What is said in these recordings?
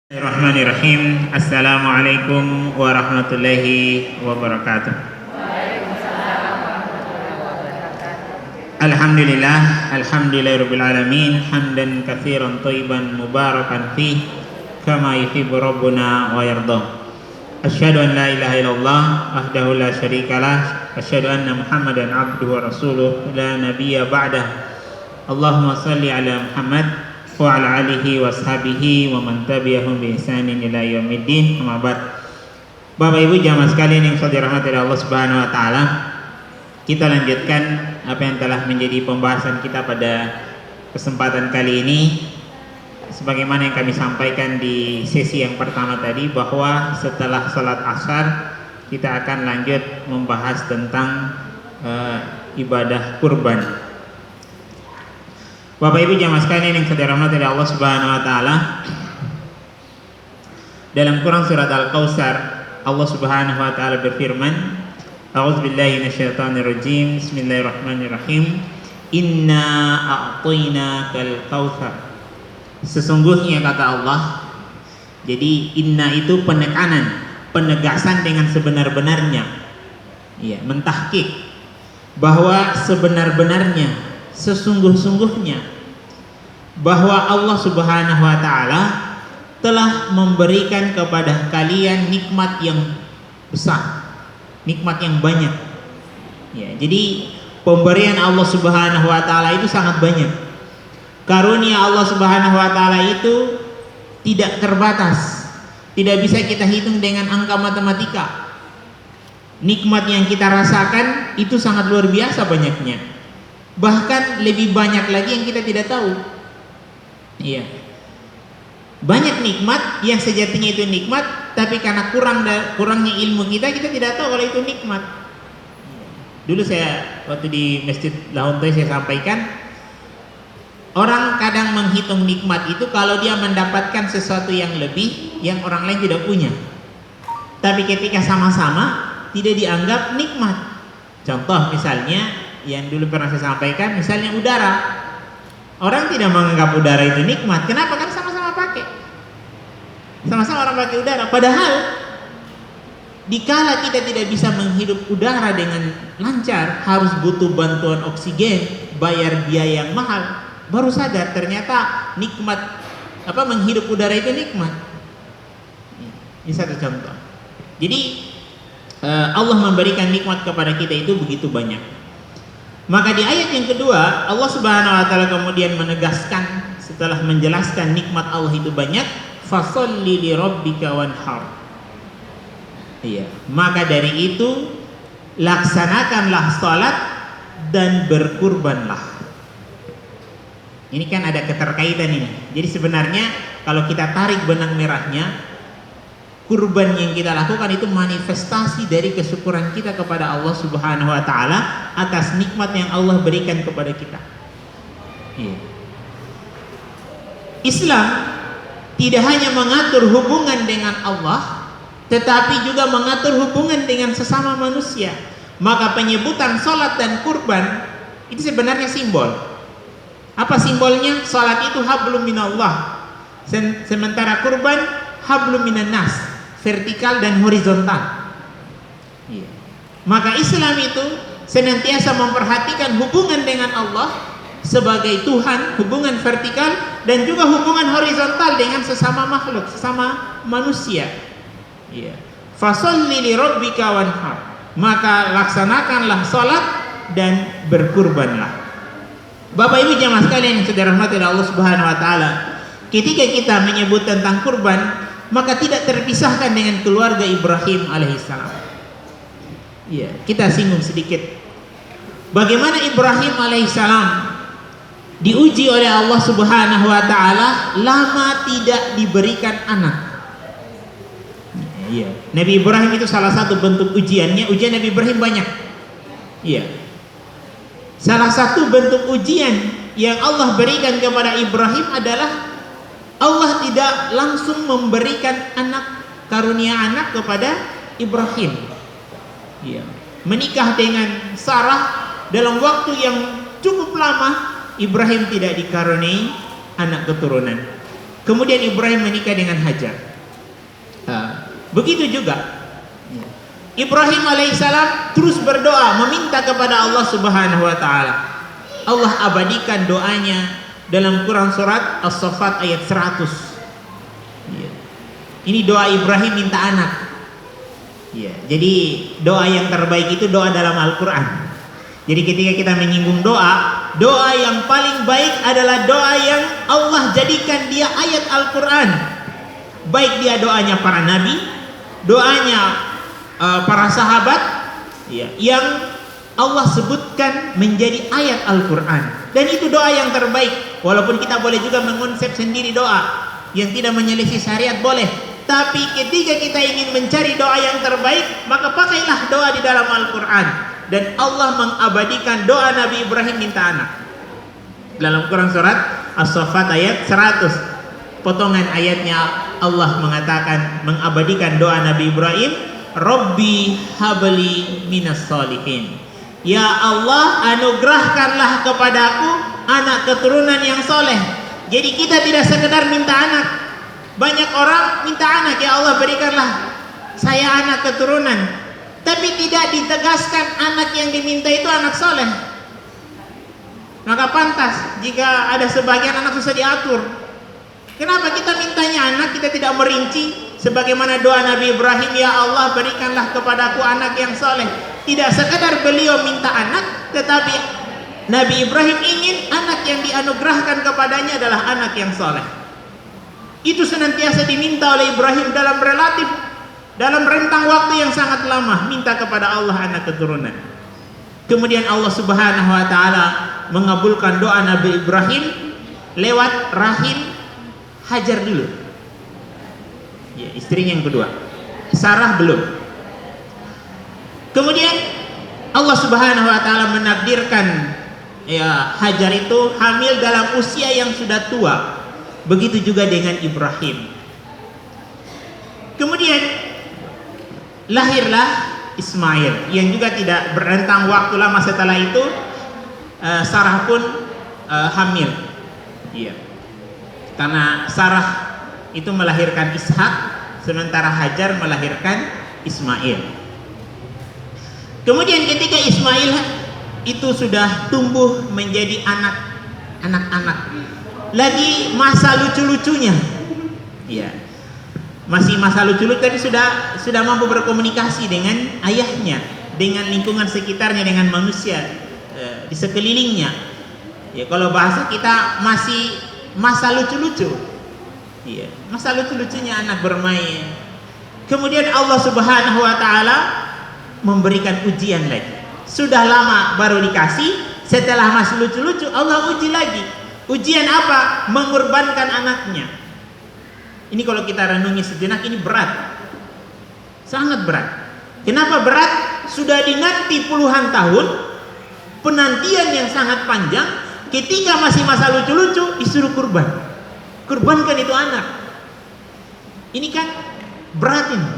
Bismillahirrahmanirrahim. Assalamualaikum warahmatullahi wabarakatuh. Alhamdulillahirabbil alamin hamdan katsiran thayyiban mubarakan fih kama yuhibbu rabbuna wa yarda. Asyhadu an la ilaha illallah wahdahu la syarikalah, asyhadu anna Muhammadan abduhu wa rasuluh la nabiyya ba'dah. Allahumma shalli ala Muhammad wa ala alihi wa ashabihi wa man tabi'ahum bi ihsanin ila yaumiddin. Amma ba'd. Bapak Ibu jamaah sekalian yang dirahmati Allah Subhanahu wa taala, kita lanjutkan apa yang telah menjadi pembahasan kita pada kesempatan kali ini. Sebagaimana yang kami sampaikan di sesi yang pertama tadi, bahwa setelah salat Asar kita akan lanjut membahas tentang ibadah kurban. Bapak Ibu jamaah sekalian yang dirahmati Allah Subhanahu wa taala, dalam Quran surat Al-Kautsar Allah Subhanahu wa taala berfirman, A'udzubillahi minasyaitonir rajim. Bismillahirrahmanirrahim. Inna a'tainakal kautsar. Sesungguhnya kata Allah. Jadi inna itu penekanan, penegasan dengan sebenar-benarnya. Iya, mentahqiq bahwa sebenar-benarnya, sesungguh-sungguhnya bahwa Allah Subhanahu wa taala telah memberikan kepada kalian nikmat yang besar, nikmat yang banyak. Ya, jadi pemberian Allah Subhanahu wa taala itu sangat banyak. Karunia Allah Subhanahu wa taala itu tidak terbatas. Tidak bisa kita hitung dengan angka matematika. Nikmat yang kita rasakan itu sangat luar biasa banyaknya. Bahkan lebih banyak lagi yang kita tidak tahu. Iya. Banyak nikmat yang sejatinya itu nikmat, tapi karena kurangnya ilmu kita tidak tahu kalau itu nikmat. Dulu saya waktu di Masjid Lahontoy saya sampaikan, orang kadang menghitung nikmat itu kalau dia mendapatkan sesuatu yang lebih yang orang lain tidak punya. Tapi ketika sama-sama tidak dianggap nikmat. Contoh misalnya yang dulu pernah saya sampaikan, misalnya udara. Orang tidak menganggap udara itu nikmat. Kenapa? Kan sama-sama pakai. Sama-sama orang pakai udara. Padahal dikala kita tidak bisa menghirup udara dengan lancar, harus butuh bantuan oksigen, bayar biaya yang mahal, baru sadar ternyata nikmat menghirup udara itu nikmat. Ini satu contoh. Jadi Allah memberikan nikmat kepada kita itu begitu banyak. Maka di ayat yang kedua Allah Subhanahu wa taala kemudian menegaskan, setelah menjelaskan nikmat Allah itu banyak, fasholli li rabbika wanhar. Iya, maka dari itu laksanakanlah salat dan berkurbanlah. Ini kan ada keterkaitan ini. Jadi sebenarnya kalau kita tarik benang merahnya, kurban yang kita lakukan itu manifestasi dari kesyukuran kita kepada Allah Subhanahu wa taala atas nikmat yang Allah berikan kepada kita. Iya. Islam tidak hanya mengatur hubungan dengan Allah, tetapi juga mengatur hubungan dengan sesama manusia. Maka penyebutan salat dan kurban itu sebenarnya simbol. Apa simbolnya? Salat itu hablum minallah, sementara kurban hablum minan nas, vertikal dan horizontal. Iya. Maka Islam itu senantiasa memperhatikan hubungan dengan Allah sebagai Tuhan, hubungan vertikal, dan juga hubungan horizontal dengan sesama makhluk, sesama manusia. Iya. Fasholli li rabbika wanhar. Maka laksanakanlah salat dan berkurbanlah. Bapak Ibu jamaah sekalian yang dirahmati Allah Subhanahu wa taala, ketika kita menyebut tentang kurban, maka tidak terpisahkan dengan keluarga Ibrahim alaihissalam. Iya, kita singgung sedikit. Bagaimana Ibrahim alaihissalam diuji oleh Allah Subhanahu wa taala lama tidak diberikan anak. Iya, Nabi Ibrahim itu salah satu bentuk ujiannya. Ujian Nabi Ibrahim banyak. Iya. Salah satu bentuk ujian yang Allah berikan kepada Ibrahim adalah Allah tidak langsung memberikan karunia anak kepada Ibrahim. Iya. Menikah dengan Sarah dalam waktu yang cukup lama, Ibrahim tidak dikaruniai anak keturunan. Kemudian Ibrahim menikah dengan Hajar. Begitu juga Ibrahim alaihissalam terus berdoa meminta kepada Allah Subhanahu wa taala. Allah abadikan doanya dalam Quran surat As-Saffat ayat 100. Ini doa Ibrahim minta anak. Jadi doa yang terbaik itu doa dalam Al-Quran. Jadi ketika kita menyinggung doa yang paling baik adalah doa yang Allah jadikan dia ayat Al-Quran. Baik dia doanya para nabi, doanya para sahabat, yang Allah sebutkan menjadi ayat Al-Quran. Dan itu doa yang terbaik. Walaupun kita boleh juga mengonsep sendiri doa yang tidak menyelisih syariat, boleh. Tapi ketika kita ingin mencari doa yang terbaik, maka pakailah doa di dalam Al-Quran. Dan Allah mengabadikan doa Nabi Ibrahim minta anak. Dalam Quran surat As-Saffat ayat 100, potongan ayatnya Allah mengatakan, mengabadikan doa Nabi Ibrahim, Rabbi habli minas solihin. Ya Allah, anugerahkanlah kepadaku anak keturunan yang soleh. Jadi kita tidak sekedar minta anak. Banyak orang minta anak, ya Allah berikanlah saya anak keturunan, tapi tidak ditegaskan anak yang diminta itu anak soleh. Maka pantas jika ada sebagian anak susah diatur. Kenapa kita mintanya anak, kita tidak merinci sebagaimana doa Nabi Ibrahim, ya Allah berikanlah kepadaku anak yang soleh. Tidak sekadar beliau minta anak, tetapi Nabi Ibrahim ingin anak yang dianugerahkan kepadanya adalah anak yang soleh. Itu senantiasa diminta oleh Ibrahim dalam rentang waktu yang sangat lama, minta kepada Allah anak keturunan. Kemudian Allah Subhanahu wa taala mengabulkan doa Nabi Ibrahim lewat rahim Hajar dulu. Istrinya yang kedua. Sarah belum. Kemudian Allah Subhanahu wa taala menakdirkan Hajar itu hamil dalam usia yang sudah tua. Begitu juga dengan Ibrahim. Kemudian lahirlah Ismail yang juga tidak berentang waktu lama setelah itu Sarah pun hamil. Karena Sarah itu melahirkan Ishak, sementara Hajar melahirkan Ismail. Kemudian ketika Ismail itu sudah tumbuh menjadi anak-anak, lagi masa lucu-lucunya, masih masa lucu-lucu, tapi sudah mampu berkomunikasi dengan ayahnya, dengan lingkungan sekitarnya, dengan manusia di sekelilingnya. Kalau bahasa kita masih masa lucu-lucu, masa lucu-lucunya anak bermain. Kemudian Allah Subhanahu wa taala memberikan ujian lagi. Sudah lama baru dikasih, setelah masih lucu-lucu Allah uji lagi. Ujian apa? Mengorbankan anaknya. Ini kalau kita renungi sejenak, ini berat, sangat berat. Kenapa berat? Sudah dinanti puluhan tahun, penantian yang sangat panjang. Ketika masih masa lucu-lucu disuruh kurbankan itu anak. Ini kan berat ini.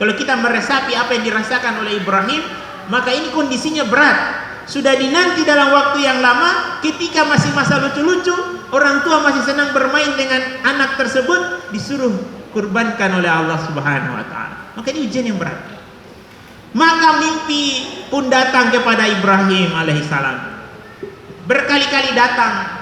Kalau kita meresapi apa yang dirasakan oleh Ibrahim, maka ini kondisinya berat. Sudah dinanti dalam waktu yang lama, ketika masih masa lucu-lucu, orang tua masih senang bermain dengan anak tersebut, disuruh kurbankan oleh Allah Subhanahu wa taala. Maka ini ujian yang berat. Maka mimpi pun datang kepada Ibrahim alaihissalam. Berkali-kali datang.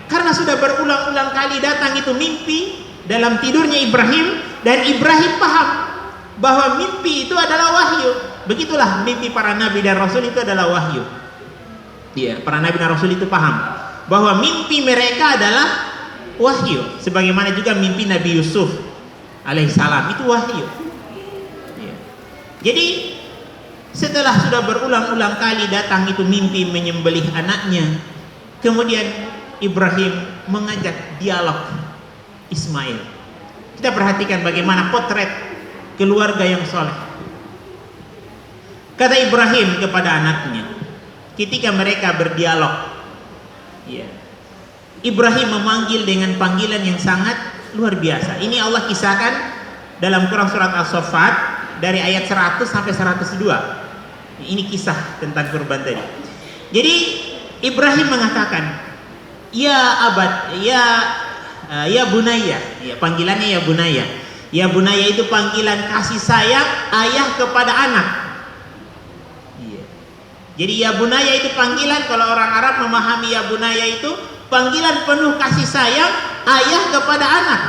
Karena sudah berulang-ulang kali datang itu mimpi dalam tidurnya Ibrahim, dan Ibrahim paham bahwa mimpi itu adalah wahyu. Begitulah mimpi para nabi dan rasul itu adalah wahyu. Para nabi dan rasul itu paham bahwa mimpi mereka adalah wahyu, sebagaimana juga mimpi Nabi Yusuf alaihissalam itu wahyu. Jadi setelah sudah berulang-ulang kali datang itu mimpi menyembelih anaknya, kemudian Ibrahim mengajak dialog Ismail. Kita perhatikan bagaimana potret keluarga yang soleh. Kata Ibrahim kepada anaknya ketika mereka berdialog, Ibrahim memanggil dengan panggilan yang sangat luar biasa. Ini Allah kisahkan dalam Quran surat As-Saffat dari ayat 100 sampai 102. Ini kisah tentang kurban tadi. Jadi Ibrahim mengatakan, ya abad, ya ya bunaya, ya panggilannya ya bunaya. Ya bunaya itu panggilan kasih sayang ayah kepada anak. Iya. Jadi ya bunaya itu panggilan, kalau orang Arab memahami ya bunaya itu panggilan penuh kasih sayang ayah kepada anak.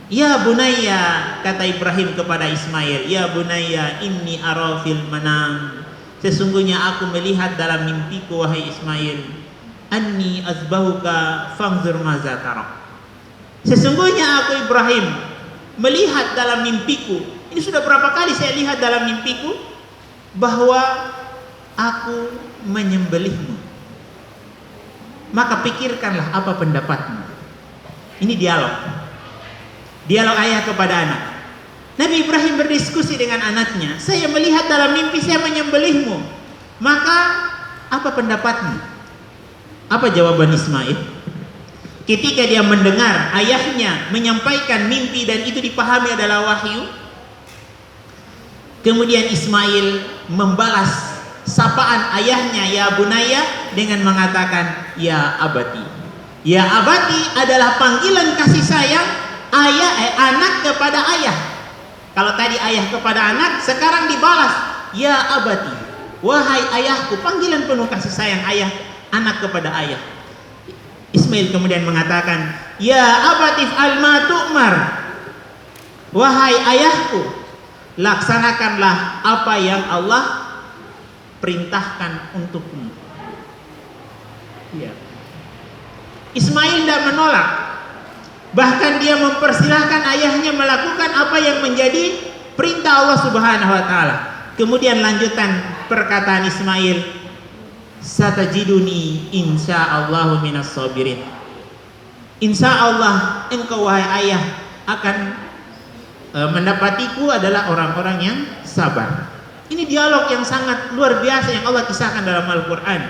Ya bunaya, kata Ibrahim kepada Ismail, ya bunaya inni ara fil manam, sesungguhnya aku melihat dalam mimpiku wahai Ismail, anni azbahuka fanzur maza tara. Sesungguhnya aku Ibrahim melihat dalam mimpiku, ini sudah berapa kali saya lihat dalam mimpiku, bahwa aku menyembelihmu. Maka pikirkanlah apa pendapatmu. Ini dialog ayah kepada anak. Nabi Ibrahim berdiskusi dengan anaknya, saya melihat dalam mimpi saya menyembelihmu, maka apa pendapatmu? Apa jawaban Ismail? Ketika dia mendengar ayahnya menyampaikan mimpi dan itu dipahami adalah wahyu, kemudian Ismail membalas sapaan ayahnya ya bunaya dengan mengatakan ya abati. Ya abati adalah panggilan kasih sayang anak kepada ayah. Kalau tadi ayah kepada anak, sekarang dibalas ya abati, wahai ayahku, panggilan penuh kasih sayang ayah anak kepada ayah. Ismail kemudian mengatakan, ya abatif alma tu'mar, wahai ayahku, laksanakanlah apa yang Allah perintahkan untukmu. Ya. Ismail tidak menolak, bahkan dia mempersilahkan ayahnya melakukan apa yang menjadi perintah Allah Subhanahu wa taala. Kemudian lanjutan perkataan Ismail, satajiduni insyaallahu minas sabirin. Insyaallah engkau wahai ayah akan mendapatiku adalah orang-orang yang sabar. Ini dialog yang sangat luar biasa yang Allah kisahkan dalam Al-Quran.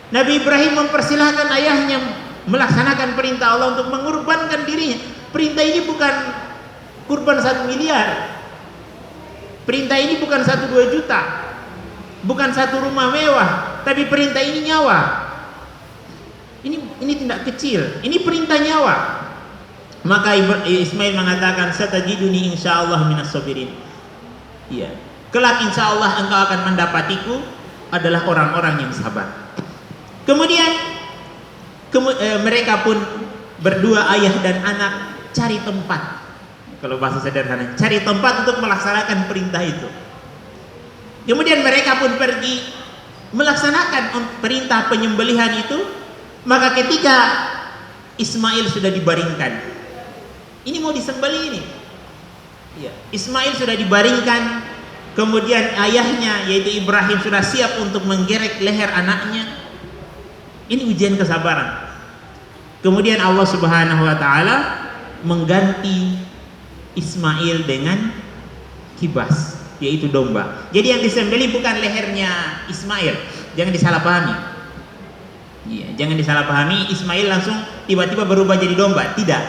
Nabi Ibrahim mempersilahkan ayahnya melaksanakan perintah Allah untuk mengorbankan dirinya. Perintah ini bukan kurban 1 miliar. Perintah ini bukan 1-2 juta, bukan 1 rumah mewah, tapi perintah ini nyawa. Ini tidak kecil, ini perintah nyawa. Maka Ismail mengatakan, satajiduni insyaallah minas sabirin. Iya, kelak insyaallah engkau akan mendapatiku adalah orang-orang yang sabar. Kemudian mereka pun berdua ayah dan anak cari tempat. Kalau bahasa sederhana, cari tempat untuk melaksanakan perintah itu. Kemudian mereka pun pergi melaksanakan perintah penyembelihan itu. Maka ketika Ismail sudah dibaringkan, ini mau disembelih ini. Ya, Ismail sudah dibaringkan, kemudian ayahnya yaitu Ibrahim sudah siap untuk menggerek leher anaknya. Ini ujian kesabaran. Kemudian Allah Subhanahu wa taala mengganti Ismail dengan kibas, yaitu domba. Jadi yang disembelih bukan lehernya Ismail, jangan disalahpahami. Ya, jangan disalahpahami Ismail langsung tiba-tiba berubah jadi domba, tidak.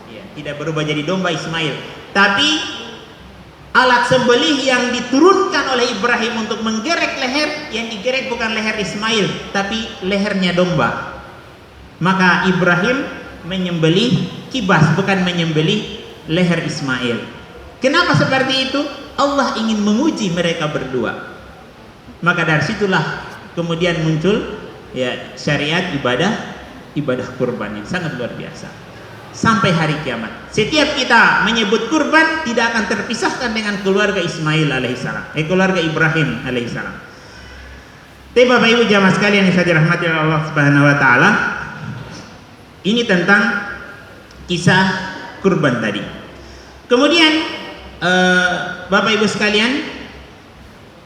Ya, tidak berubah jadi domba Ismail, tapi alat sembelih yang diturunkan oleh Ibrahim untuk menggerek leher, yang digerek bukan leher Ismail, tapi lehernya domba. Maka Ibrahim menyembelih kibas, bukan menyembelih leher Ismail. Kenapa seperti itu? Allah ingin menguji mereka berdua. Maka dari situlah kemudian muncul ya syariat ibadah kurban yang sangat luar biasa. Sampai hari kiamat, setiap kita menyebut kurban tidak akan terpisahkan dengan keluarga Ismail alaihissalam, keluarga Ibrahim alaihissalam. Tapi Bapak Ibu jamaah sekalian yang saya dirahmati oleh Allah Subhanahu wa taala, ini tentang kisah kurban tadi. Kemudian Bapak Ibu sekalian,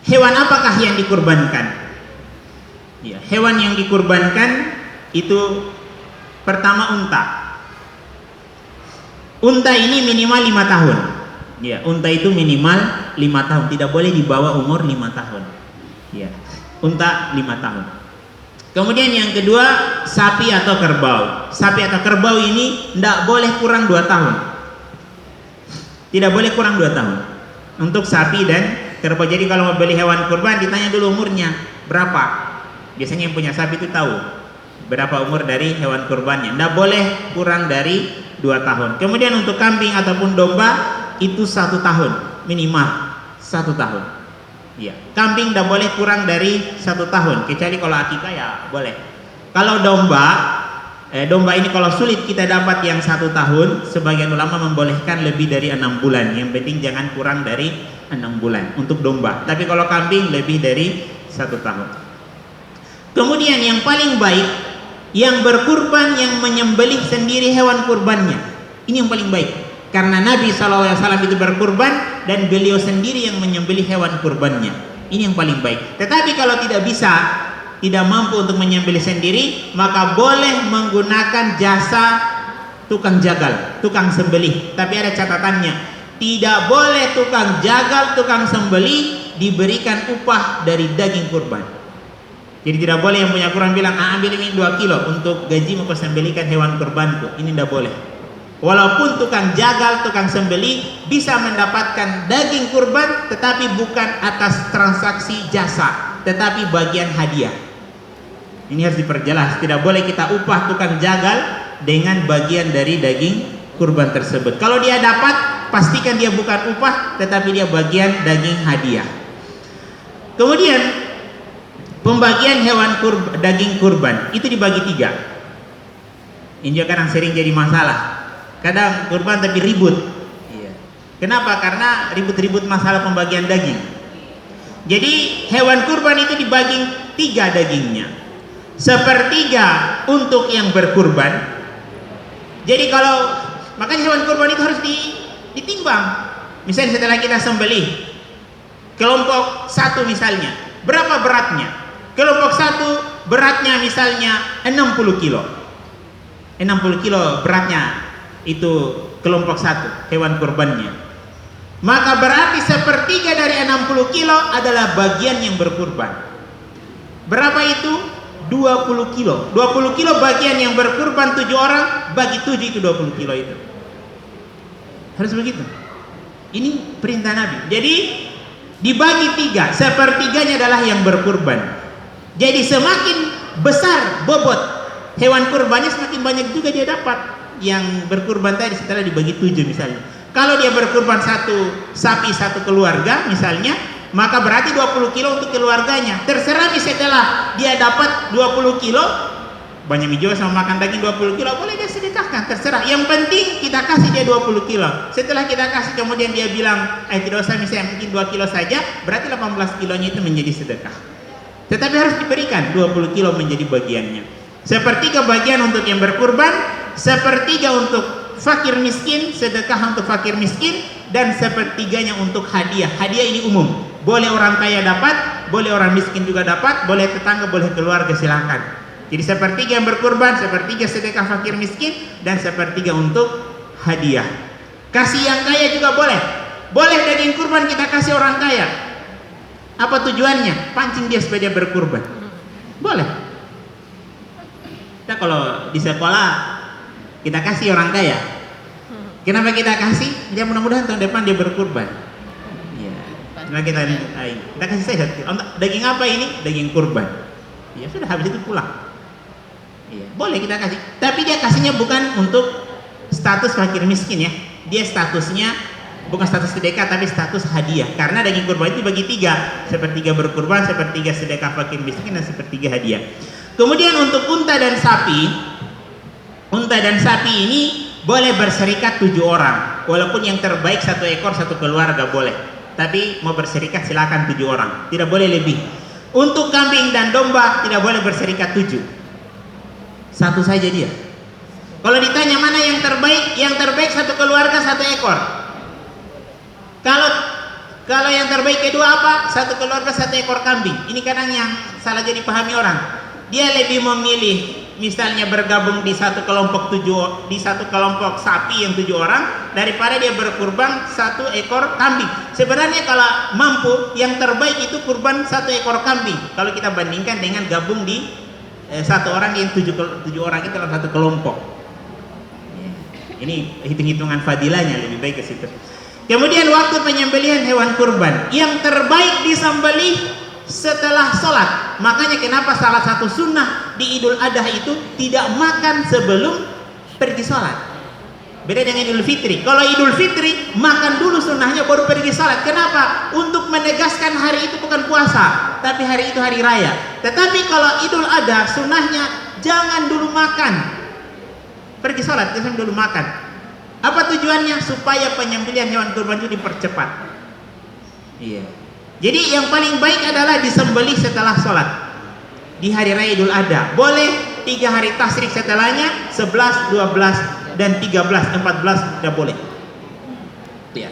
hewan apakah yang dikurbankan? Ya, hewan yang dikurbankan itu pertama unta. Unta ini minimal 5 tahun. Ya, unta itu minimal 5 tahun, tidak boleh di bawah umur 5 tahun. Ya, unta 5 tahun. Kemudian yang kedua, sapi atau kerbau. Sapi atau kerbau ini tidak boleh kurang 2 tahun. Tidak boleh kurang 2 tahun untuk sapi dan kerbau. Jadi kalau mau beli hewan kurban ditanya dulu umurnya berapa. Biasanya yang punya sapi itu tahu berapa umur dari hewan kurbannya. Tidak boleh kurang dari 2 tahun. Kemudian untuk kambing ataupun domba itu 1 tahun minimal, 1 tahun. Ya, kambing tidak boleh kurang dari 1 tahun, kecuali kalau akikah ya boleh. Kalau domba ini kalau sulit kita dapat yang 1 tahun, sebagian ulama membolehkan lebih dari 6 bulan. Yang penting jangan kurang dari 6 bulan untuk domba. Tapi kalau kambing lebih dari 1 tahun. Kemudian yang paling baik, yang berkurban yang menyembelih sendiri hewan kurbannya. Ini yang paling baik. Karena Nabi SAW itu berkurban dan beliau sendiri yang menyembelih hewan kurbannya. Ini yang paling baik. Tetapi kalau tidak bisa, tidak mampu untuk menyembelih sendiri, maka boleh menggunakan jasa tukang jagal, tukang sembelih. Tapi ada catatannya, tidak boleh tukang jagal, tukang sembelih diberikan upah dari daging kurban. Jadi tidak boleh yang punya kurban bilang, ambil ini 2 kilo untuk gaji mau sembelihkan hewan kurbanku. Ini tidak boleh. Walaupun tukang jagal, tukang sembelih bisa mendapatkan daging kurban, tetapi bukan atas transaksi jasa, tetapi bagian hadiah. Ini harus diperjelas. Tidak boleh kita upah tukang jagal dengan bagian dari daging kurban tersebut. Kalau dia dapat, pastikan dia bukan upah, tetapi dia bagian daging hadiah. Kemudian pembagian daging kurban itu dibagi 3. Ini juga kadang sering jadi masalah. Kadang kurban tapi ribut. Iya. Kenapa? Karena ribut-ribut masalah pembagian daging. Jadi hewan kurban itu dibagi 3 dagingnya. 1/3 untuk yang berkurban. Jadi makanya hewan kurban itu harus ditimbang. Misalnya setelah kita sembelih, kelompok 1 misalnya, berapa beratnya? Kelompok 1 beratnya misalnya 60 kilo. 60 kilo beratnya itu kelompok 1 hewan kurbannya. Maka berarti 1/3 dari 60 kilo adalah bagian yang berkurban. Berapa itu? 20 kilo. 20 kilo bagian yang berkurban 7 orang, bagi 7 itu 20 kilo itu. Harus begitu. Ini perintah Nabi. Jadi dibagi 3, 1/3-nya adalah yang berkurban. Jadi semakin besar bobot hewan kurbannya, semakin banyak juga dia dapat. Yang berkurban tadi setelah dibagi 7 misalnya. Kalau dia berkurban 1 sapi 1 keluarga misalnya, maka berarti 20 kilo untuk keluarganya. Terserah setelah dia dapat 20 kilo, banyak juga sama makan daging 20 kilo, boleh dia sedekahkan, terserah. Yang penting kita kasih dia 20 kilo. Setelah kita kasih kemudian dia bilang, tidak usah misalnya mungkin 2 kilo saja, berarti 18 kilonya itu menjadi sedekah. Tetapi harus diberikan 20 kilo menjadi bagiannya. 1/3 bagian untuk yang berkurban, 1/3 untuk fakir miskin, sedekah untuk fakir miskin, dan 1/3-nya untuk hadiah. Hadiah ini umum, boleh orang kaya dapat, boleh orang miskin juga dapat, boleh tetangga, boleh keluarga, silakan. Jadi 1/3 yang berkurban, 1/3 sedekah fakir miskin, dan 1/3 untuk hadiah. Kasih yang kaya juga boleh. Boleh daging kurban kita kasih orang kaya. Apa tujuannya? Pancing dia supaya dia berkurban. Boleh. Kita kalau di sekolah kita kasih orang kaya. Kenapa kita kasih? Ya mudah-mudahan tahun depan dia berkurban. Ya. Nah kita kasih sehat. Daging apa ini? Daging kurban. Ya sudah, habis itu pulang. Ya, boleh kita kasih. Tapi dia kasihnya bukan untuk status fakir miskin ya. Dia statusnya bukan status sedekah tapi status hadiah. Karena daging kurban itu bagi 3, 1/3 berkurban, 1/3 sedekah fakir miskin, dan 1/3 hadiah. Kemudian untuk unta dan sapi ini boleh berserikat 7 orang. Walaupun yang terbaik 1 ekor 1 keluarga boleh. Tapi mau berserikat silakan 7 orang. Tidak boleh lebih. Untuk kambing dan domba tidak boleh berserikat 7. 1 saja dia. Kalau ditanya mana yang terbaik? Yang terbaik 1 keluarga 1 ekor. Kalau yang terbaik kedua apa? 1 keluarga 1 ekor kambing. Ini kadang yang salah jadi pahami orang. Dia lebih memilih misalnya bergabung di satu kelompok sapi yang 7 orang daripada dia berkurban 1 ekor kambing. Sebenarnya kalau mampu yang terbaik itu kurban 1 ekor kambing. Kalau kita bandingkan dengan gabung di 1 orang yang 7 orang itu dalam 1 kelompok. Ini hitung-hitungan fadilahnya lebih baik ke situ. Kemudian waktu penyembelihan hewan kurban yang terbaik disembelih setelah sholat. Makanya kenapa salah satu sunnah di Idul Adha itu tidak makan sebelum pergi sholat. Beda dengan Idul Fitri. Kalau Idul Fitri makan dulu sunnahnya baru pergi sholat. Kenapa? Untuk menegaskan hari itu bukan puasa, tapi hari itu hari raya. Tetapi kalau Idul Adha sunnahnya jangan dulu makan, pergi sholat, jangan dulu makan. Apa tujuannya? Supaya penyembelihan hewan kurban itu dipercepat. Iya. Jadi yang paling baik adalah disembelih setelah sholat di hari raya Idul Adha. Boleh 3 hari tasyrik setelahnya, 11, 12 dan 13, 14 tidak boleh. Ya.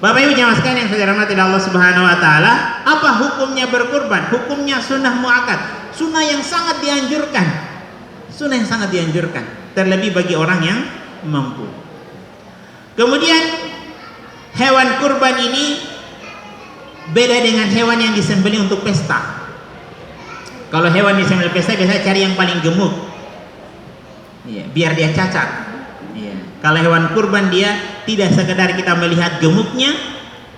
Bapak Ibu jamaah sekalian yang saya rahmati Allah Subhanahu wa taala, apa hukumnya berkurban? Hukumnya sunnah muakkad, sunnah yang sangat dianjurkan. Sunnah yang sangat dianjurkan, terlebih bagi orang yang mampu. Kemudian hewan kurban ini beda dengan hewan yang disembelih untuk pesta. Kalau hewan disembelih pesta biasanya cari yang paling gemuk, ya, biar dia cacat. Ya. Kalau hewan kurban dia tidak sekedar kita melihat gemuknya,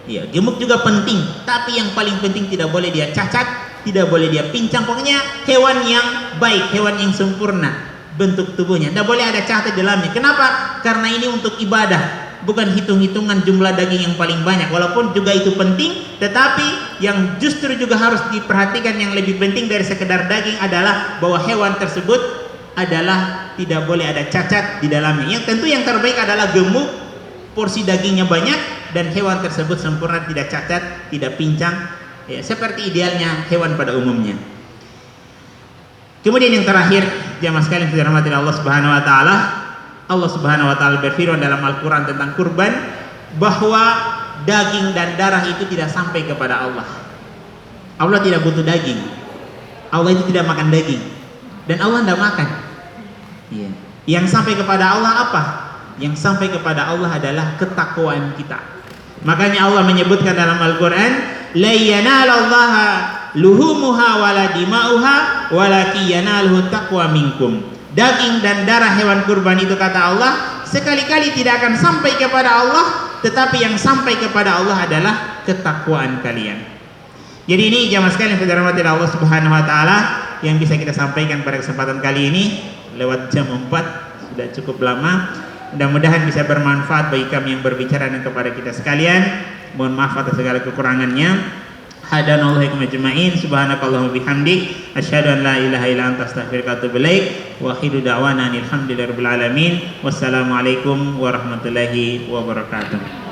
ya, gemuk juga penting, tapi yang paling penting tidak boleh dia cacat, tidak boleh dia pincang. Pokoknya hewan yang baik, hewan yang sempurna bentuk tubuhnya, tidak boleh ada cacat di dalamnya. Kenapa? Karena ini untuk ibadah, bukan hitung-hitungan jumlah daging yang paling banyak. Walaupun juga itu penting, tetapi yang justru juga harus diperhatikan, yang lebih penting dari sekedar daging adalah bahwa hewan tersebut adalah tidak boleh ada cacat di dalamnya. Yang tentu yang terbaik adalah gemuk, porsi dagingnya banyak, dan hewan tersebut sempurna, tidak cacat, tidak pincang, ya, seperti idealnya hewan pada umumnya. Kemudian yang terakhir, jamaah sekalian yang dirahmati Allah Subhanahu wa taala, Allah Subhanahu wa taala berfirman dalam Al-Qur'an tentang kurban bahwa daging dan darah itu tidak sampai kepada Allah. Allah tidak butuh daging. Allah itu tidak makan daging. Dan Allah tidak makan. Iya. Yang sampai kepada Allah apa? Yang sampai kepada Allah adalah ketakwaan kita. Makanya Allah menyebutkan dalam Al-Quran, la yanalallaha luhumuha wala dima'uha walaki yanaluhu taqwa minkum. Daging dan darah hewan kurban itu, kata Allah, sekali-kali tidak akan sampai kepada Allah, tetapi yang sampai kepada Allah adalah ketakwaan kalian. Jadi ini jamaah sekalian yang dirahmati Allah Subhanahu wa taala yang bisa kita sampaikan pada kesempatan kali ini. Lewat jam 4 sudah cukup lama. Mudah-mudahan bisa bermanfaat bagi kami yang berbicara dan kepada kita sekalian. Mohon maaf atas segala kekurangannya. Hadanallahu ajma'in. Subhanakallahumma bihamdik asyhadu an la ilaha illa anta astaghfiruka wa atubu ilaik. Wa akhiru da'wana alhamdulillahirabbil alamin. Wassalamualaikum warahmatullahi wabarakatuh.